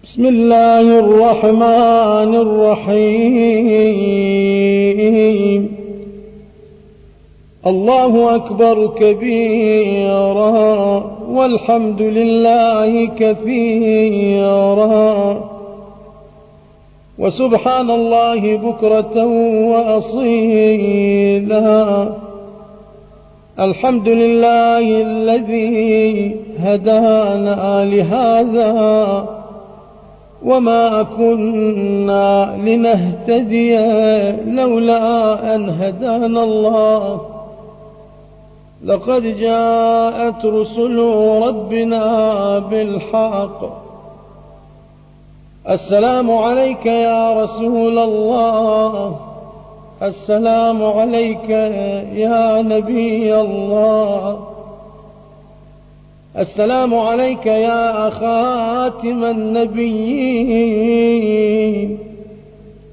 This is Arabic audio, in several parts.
بسم الله الرحمن الرحيم. الله أكبر كبيرا والحمد لله كثيرا وسبحان الله بكرة وأصيلا. الحمد لله الذي هدانا لهذا وما كنا لنهتدي لولا أن هدانا الله. لقد جاءت رسل ربنا بالحق. السلام عليك يا رسول الله، السلام عليك يا نبي الله، السلام عليك يا خاتم النبيين،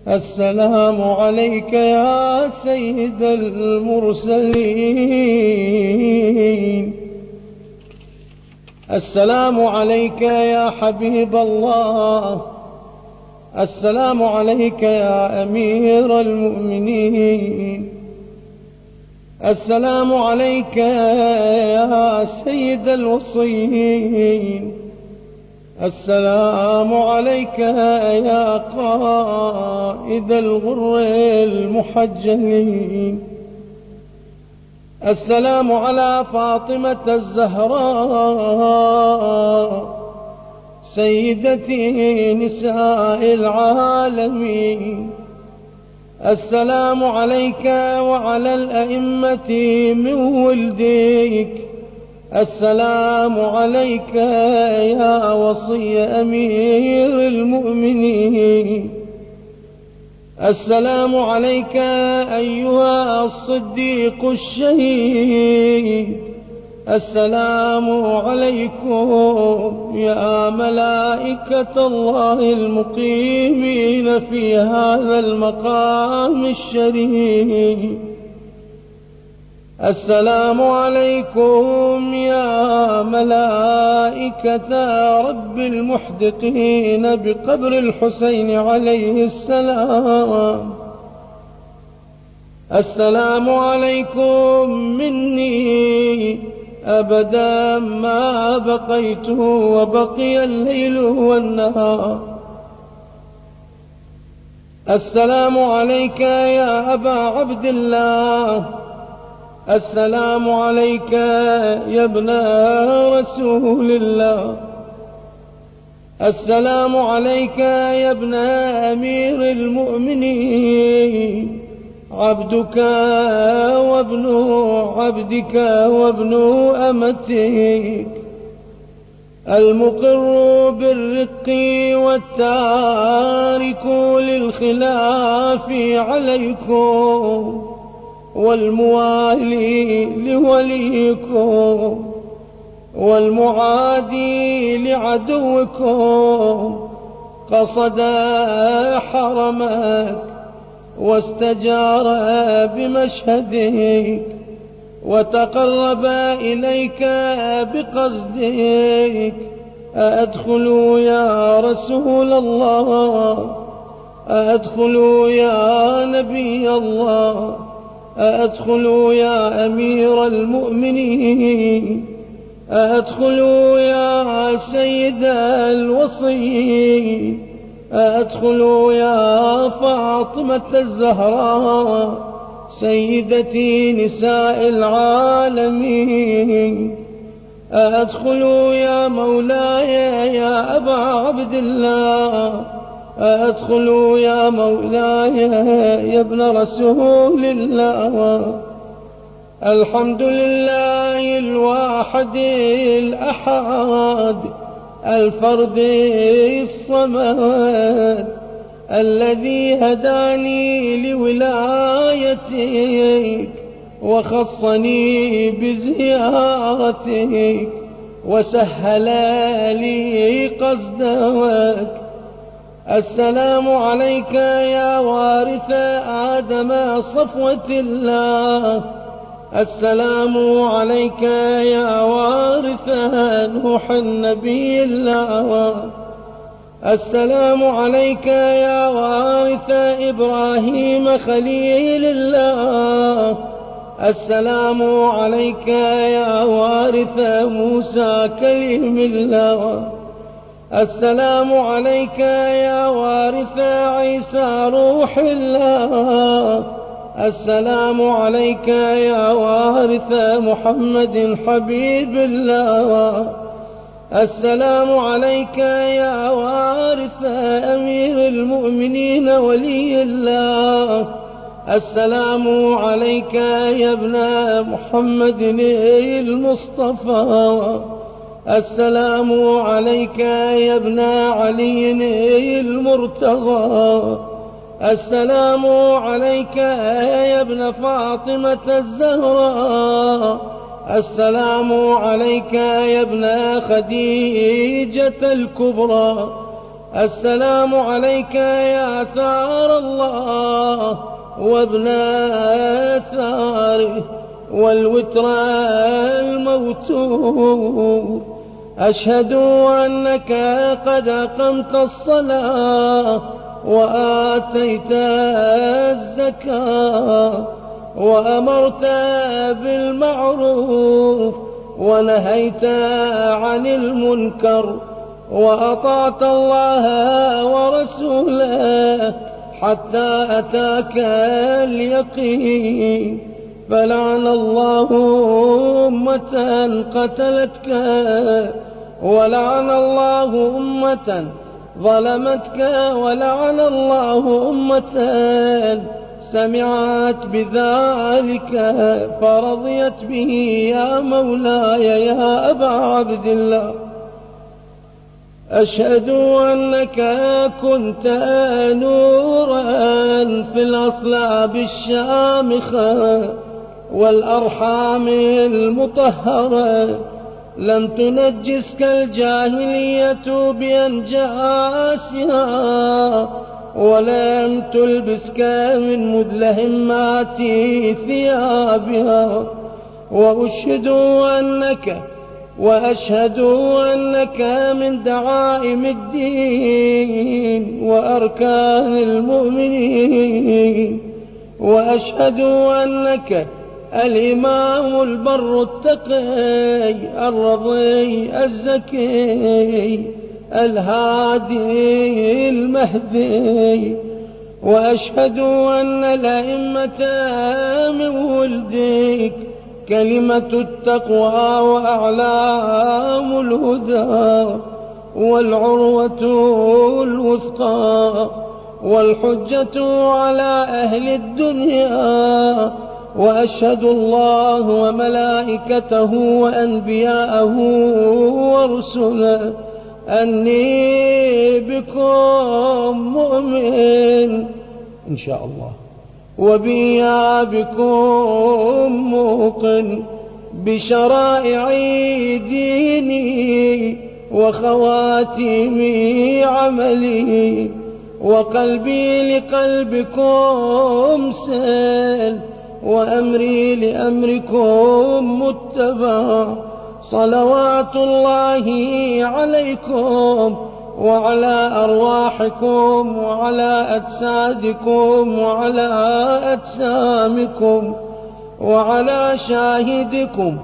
السلام عليك يا سيد المرسلين، السلام عليك يا حبيب الله، السلام عليك يا أمير المؤمنين، السلام عليك يا سيد الوصيين، السلام عليك يا قائد الغر المحجلين، السلام على فاطمة الزهراء سيدتي نساء العالمين، السلام عليك وعلى الأئمة من ولديك، السلام عليك يا وصي أمير المؤمنين، السلام عليك أيها الصديق الشهيد، السلام عليكم يا ملائكة الله المقيمين في هذا المقام الشريف، السلام عليكم يا ملائكة رب المحدقين بقبر الحسين عليه السلام، السلام عليكم مني أبدا ما بقيت وبقي الليل والنهار، السلام عليك يا أبا عبد الله، السلام عليك يا ابن رسول الله، السلام عليك يا ابن أمير المؤمنين، عبدك وابن عبدك وابن أمتك، المقر بالرق والتارك للخلاف عليكم، والموالي لوليكم، والمعادي لعدوكم، قصد حرمك واستجار بمشهدك وتقرب إليك بقصدك. أدخل يا رسول الله، أدخل يا نبي الله، أدخل يا أمير المؤمنين، أدخل يا سيد الوصيين، أدخل يا فاطمة الزهراء سيدتي نساء العالمين، أدخل يا مولاي يا أبا عبد الله، أدخل يا مولاي يا ابن رسول الله. الحمد لله الواحد الأحد الفرد الصمد الذي هداني لولايتك وخصني بزيارتك وسهل لي قصدك. السلام عليك يا وارث آدم صفوة الله، السلام عليك يا وارث نوح النبي الله، السلام عليك يا وارث إبراهيم خليل الله. السلام عليك يا وارث موسى كليم الله. السلام عليك يا وارث عيسى روح الله. السلام عليك يا وارث محمد حبيب الله. السلام عليك يا وارث أمير المؤمنين ولي الله. السلام عليك يا ابن محمد المصطفى. السلام عليك يا ابن علي المرتضى. السلام عليك يا ابن فاطمة الزهراء. السلام عليك يا ابن خديجة الكبرى. السلام عليك يا ثار الله وابن ثاره والوتر الموتور. أشهد أنك قد أقمت الصلاة وآتيت الزكاة وأمرت بالمعروف ونهيت عن المنكر وأطعت الله ورسوله حتى أتاك اليقين. فلعن الله أمة قتلتك، ولعن الله أمة ظلمتك، ولعن الله أمة سمعت بذلك فرضيت به. يا مولاي يا أبا عبد الله، أشهد أنك كنت نورا في الأصلاب الشامخة والأرحام المطهرة. لم تنجسك الجاهلية بأنجاسها، ولم تلبسك من مدلهمات ثيابها. وأشهد أنك من دعائم الدين وأركان المؤمنين. وأشهد أنك الإمام البر التقي الرضي الزكي الهادي المهدي. وأشهد أن الأئمة من ولدك كلمة التقوى وأعلام الهدى والعروة الوثقى والحجة على أهل الدنيا. وأشهد الله وملائكته وأنبياءه ورسله أني بكم مؤمن إن شاء الله، وبيا بكم موقن بشرائع ديني وخواتم عملي. وقلبي لقلبكم سل، وأمري لأمركم متبع. صلوات الله عليكم وعلى أرواحكم وعلى أجسادكم وعلى أجسامكم وعلى شاهدكم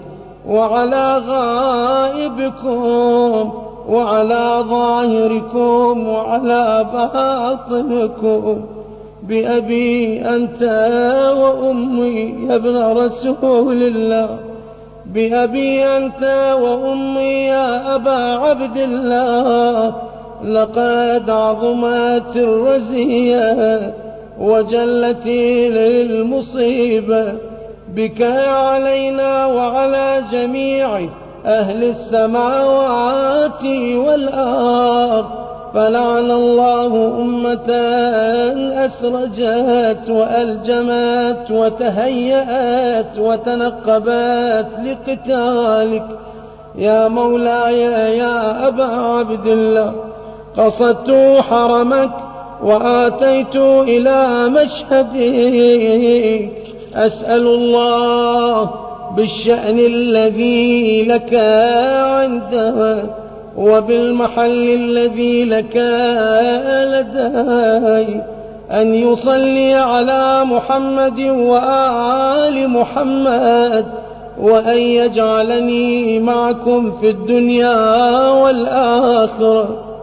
وعلى غائبكم وعلى ظاهركم وعلى باطنكم. بأبي أنت وأمي يا ابن رسول الله، بأبي أنت وأمي يا أبا عبد الله. لقد عظمت الرزية وجلت المصيبة بك علينا وعلى جميع أهل السماوات والأرض. فلعن الله أمة أسرجت وألجمت وتهيأت وتنقبت لقتالك. يا مولاي يا أبا عبد الله، قصدت حرمك وآتيت إلى مشهدك. أسأل الله بالشأن الذي لك عنده وبالمحل الذي لك لدي أن يصلي على محمد وآل محمد، وأن يجعلني معكم في الدنيا والآخرة.